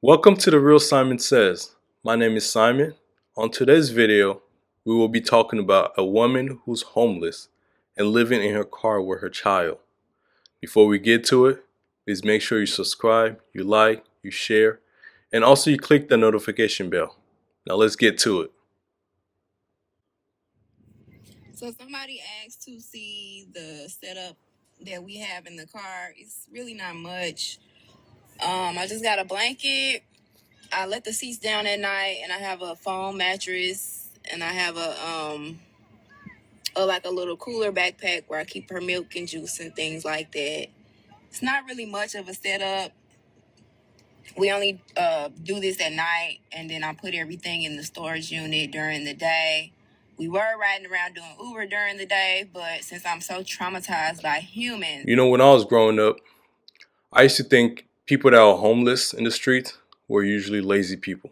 Welcome to the Real Simon Says. My name is Simon. On today's video, we will be talking about a woman who's homeless and living in her car with her child. Before we get to it, please make sure you subscribe, you like, you share, and also you click the notification bell. Now let's get to it. So somebody asked to see the setup that we have in the car. It's really not much. I just got a blanket. I let the seats down at night, and I have a foam mattress, and I have like a little cooler backpack where I keep her milk and juice and things like that. It's not really much of a setup. We only do this at night, and then I put everything in the storage unit during the day. We were riding around doing Uber during the day, but since I'm so traumatized by humans. You know, when I was growing up, I used to think people that are homeless in the streets were usually lazy people.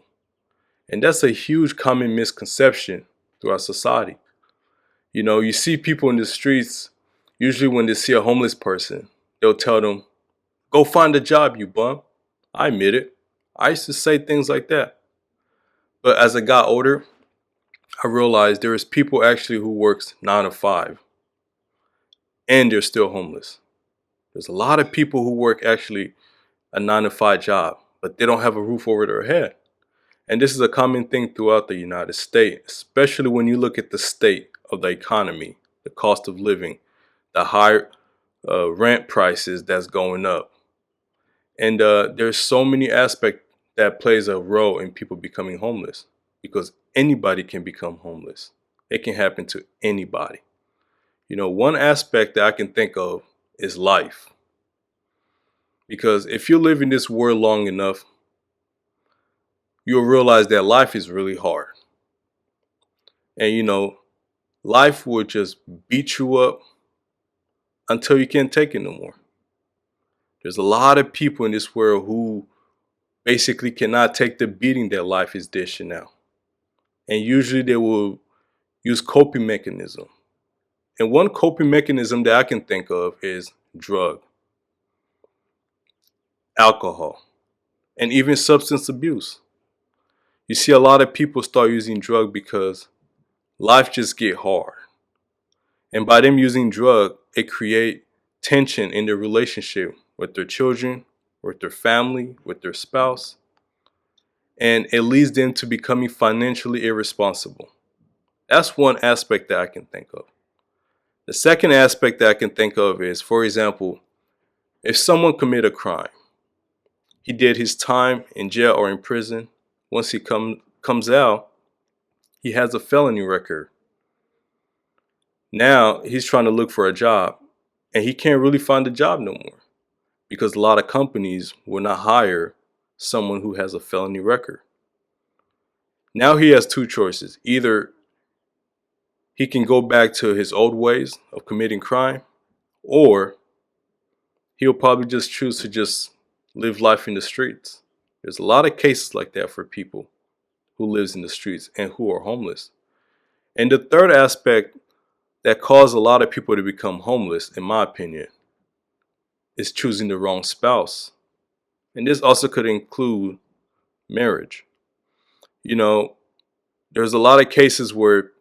And that's a huge common misconception throughout society. You know, you see people in the streets, usually when they see a homeless person, they'll tell them, "Go find a job, you bum." I admit it. I used to say things like that. But as I got older, I realized there is people actually who works 9 to 5 and they're still homeless. There's a lot of people who work actually a 9 to 5 job, but they don't have a roof over their head. And this is a common thing throughout the United States, especially when you look at the state of the economy, the cost of living, the high rent prices that's going up. And there's so many aspects that plays a role in people becoming homeless, because anybody can become homeless. It can happen to anybody. You know, one aspect that I can think of is life. Because if you live in this world long enough, you'll realize that life is really hard. And you know, life will just beat you up until you can't take it no more. There's a lot of people in this world who basically cannot take the beating that life is dishing out. And usually they will use coping mechanism. And one coping mechanism that I can think of is drug, alcohol, and even substance abuse. You see a lot of people start using drug because life just get hard. And by them using drug, it create tension in their relationship with their children, with their family, with their spouse. And it leads them to becoming financially irresponsible. That's one aspect that I can think of. The second aspect that I can think of is, for example, if someone commit a crime, he did his time in jail or in prison. Once he comes out, he has a felony record. Now he's trying to look for a job, and he can't really find a job no more because a lot of companies will not hire someone who has a felony record. Now he has two choices. Either he can go back to his old ways of committing crime, or he'll probably just choose to just live life in the streets. There's a lot of cases like that for people who lives in the streets and who are homeless. And the third aspect that caused a lot of people to become homeless, in my opinion, is choosing the wrong spouse. And this also could include marriage. You know, there's a lot of cases where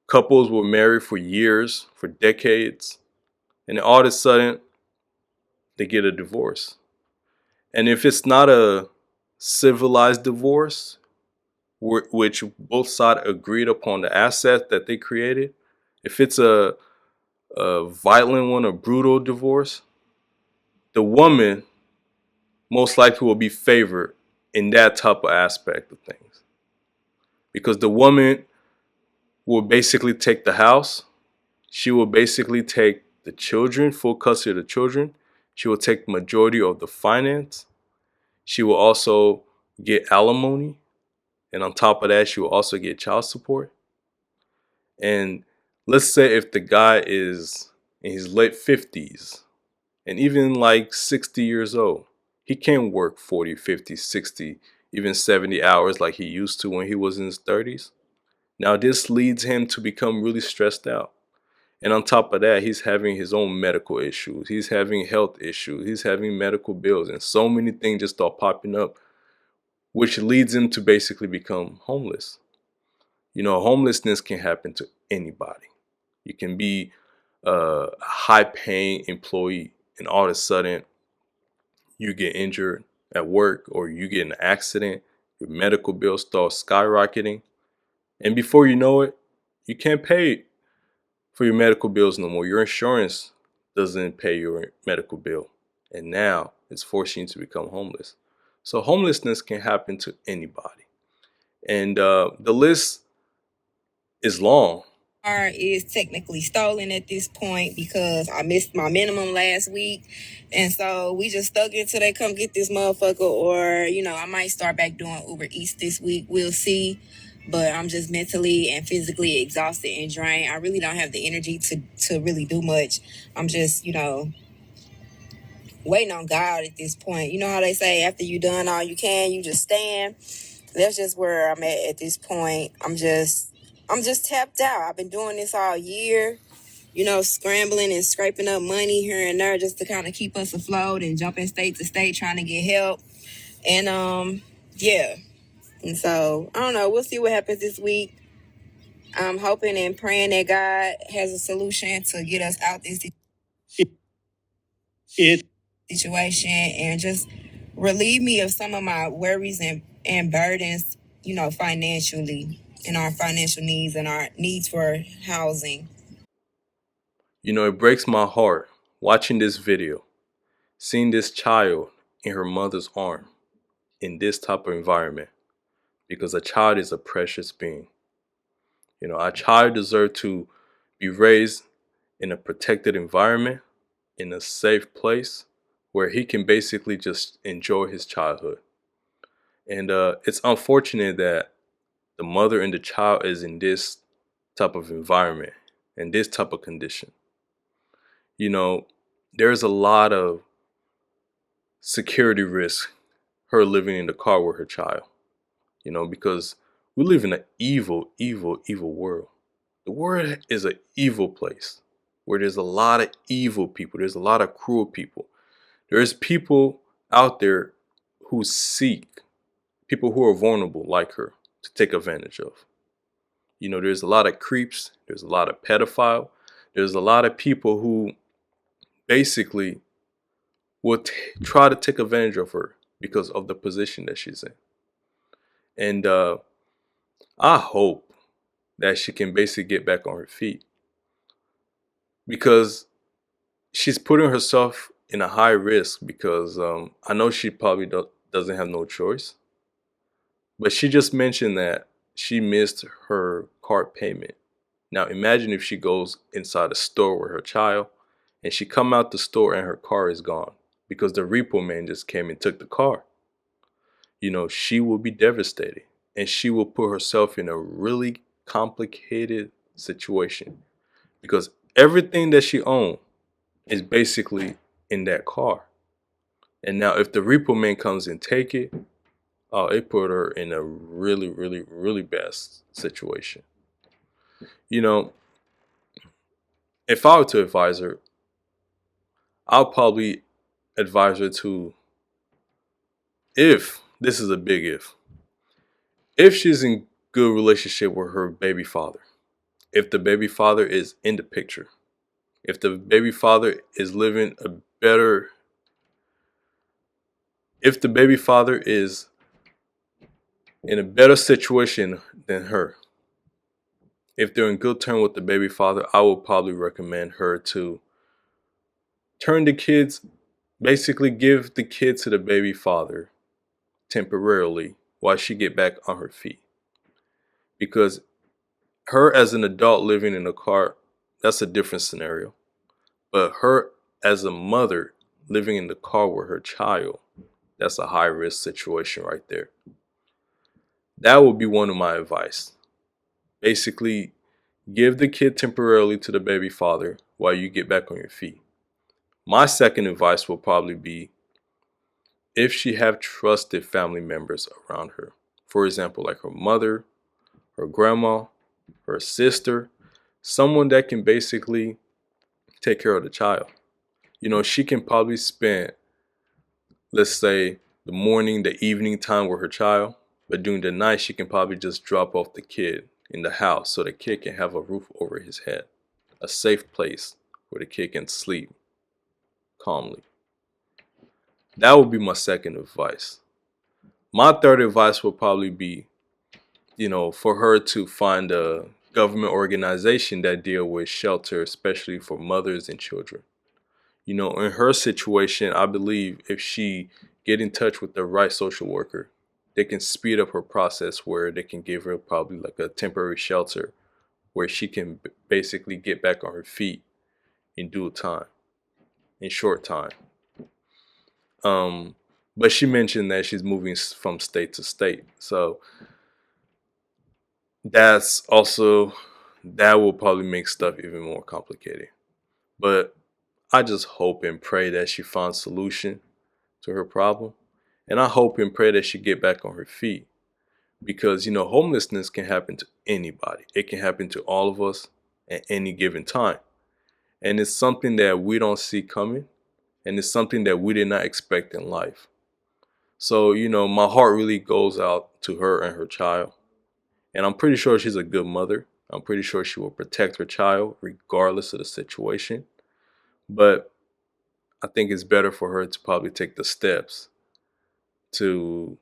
couples were married for years, for decades, and then all of a sudden they get a divorce. And if it's not a civilized divorce, which both sides agreed upon the asset that they created, if it's a violent one, a brutal divorce, the woman most likely will be favored in that type of aspect of things. Because the woman will basically take the house. She will basically take the children, full custody of the children. She will take the majority of the finance. She will also get alimony. And on top of that, she will also get child support. And let's say if the guy is in his late 50s and even like 60 years old, he can't work 40, 50, 60, even 70 hours like he used to when he was in his 30s. Now this leads him to become really stressed out. And on top of that, he's having his own medical issues. He's having health issues. He's having medical bills. And so many things just start popping up which leads them to basically become homeless. Homelessness can happen to anybody. You can be a high paying employee and all of a sudden you get injured at work or you get in an accident, your medical bills start skyrocketing, and before you know it, you can't pay for your medical bills no more. Your insurance doesn't pay your medical bill, and now it's forcing you to become homeless. So homelessness can happen to anybody, and the list is long. Car is technically stolen at this point because I missed my minimum last week. And so we just stuck until they come get this motherfucker. Or, I might start back doing Uber Eats this week. We'll see. But I'm just mentally and physically exhausted and drained. I really don't have the energy to really do much. I'm just, waiting on God at this point. You know how they say after you done all you can, you just stand. That's just where I'm at this point. I'm just tapped out. I've been doing this all year, scrambling and scraping up money here and there just to kind of keep us afloat and jumping state to state trying to get help. And yeah. And so I don't know. We'll see what happens this week. I'm hoping and praying that God has a solution to get us out this situation and just relieve me of some of my worries and burdens, financially, and our financial needs and our needs for housing. It breaks my heart watching this video, seeing this child in her mother's arm in this type of environment, because a child is a precious being. A child deserves to be raised in a protected environment, in a safe place where he can basically just enjoy his childhood. And it's unfortunate that the mother and the child is in this type of environment and this type of condition. There's a lot of security risk her living in the car with her child, because we live in an evil, evil, evil world. The world is an evil place where there's a lot of evil people. There's a lot of cruel people. There's people out there who seek people who are vulnerable like her to take advantage of. There's a lot of creeps. There's a lot of pedophile. There's a lot of people who basically will try to take advantage of her because of the position that she's in. And I hope that she can basically get back on her feet, because she's putting herself in a high risk, because I know she probably doesn't have no choice. But she just mentioned that she missed her card payment. Now imagine if she goes inside a store with her child and she come out the store and her car is gone because the repo man just came and took the car. She will be devastated and she will put herself in a really complicated situation, because everything that she owns is basically in that car. And now if the repo man comes and take it, it put her in a really, really, really bad situation. If I were to advise her, I'll probably advise her to, if this is a big if she's in good relationship with her baby father, if the baby father is in the picture, if the baby father is living a better, if the baby father is in a better situation than her, if they're in good terms with the baby father, I will probably recommend her to turn the kids, basically give the kid to the baby father temporarily while she get back on her feet. Because her as an adult living in a car, that's a different scenario. But her as a mother living in the car with her child, that's a high risk situation right there. That would be one of my advice. Basically, give the kid temporarily to the baby father while you get back on your feet. My second advice will probably be, if she have trusted family members around her, for example, like her mother, her grandma, her sister, someone that can basically take care of the child. She can probably spend, let's say, the morning, the evening time with her child. But during the night, she can probably just drop off the kid in the house so the kid can have a roof over his head, a safe place where the kid can sleep calmly. That would be my second advice. My third advice would probably be, for her to find a government organization that deal with shelter, especially for mothers and children. In her situation, I believe if she get in touch with the right social worker, they can speed up her process where they can give her probably like a temporary shelter where she can basically get back on her feet in due time, in short time. But she mentioned that she's moving from state to state. So that will probably make stuff even more complicated. But I just hope and pray that she finds a solution to her problem. And I hope and pray that she get back on her feet. Because, homelessness can happen to anybody. It can happen to all of us at any given time. And it's something that we don't see coming. And it's something that we did not expect in life. So, my heart really goes out to her and her child. And I'm pretty sure she's a good mother. I'm pretty sure she will protect her child regardless of the situation. But I think it's better for her to probably take the steps to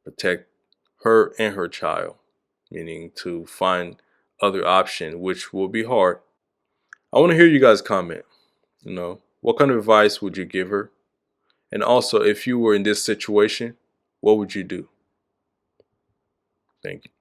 protect her and her child, meaning to find other option, which will be hard. I want to hear you guys comment. What kind of advice would you give her? And also, if you were in this situation, what would you do? Thank you.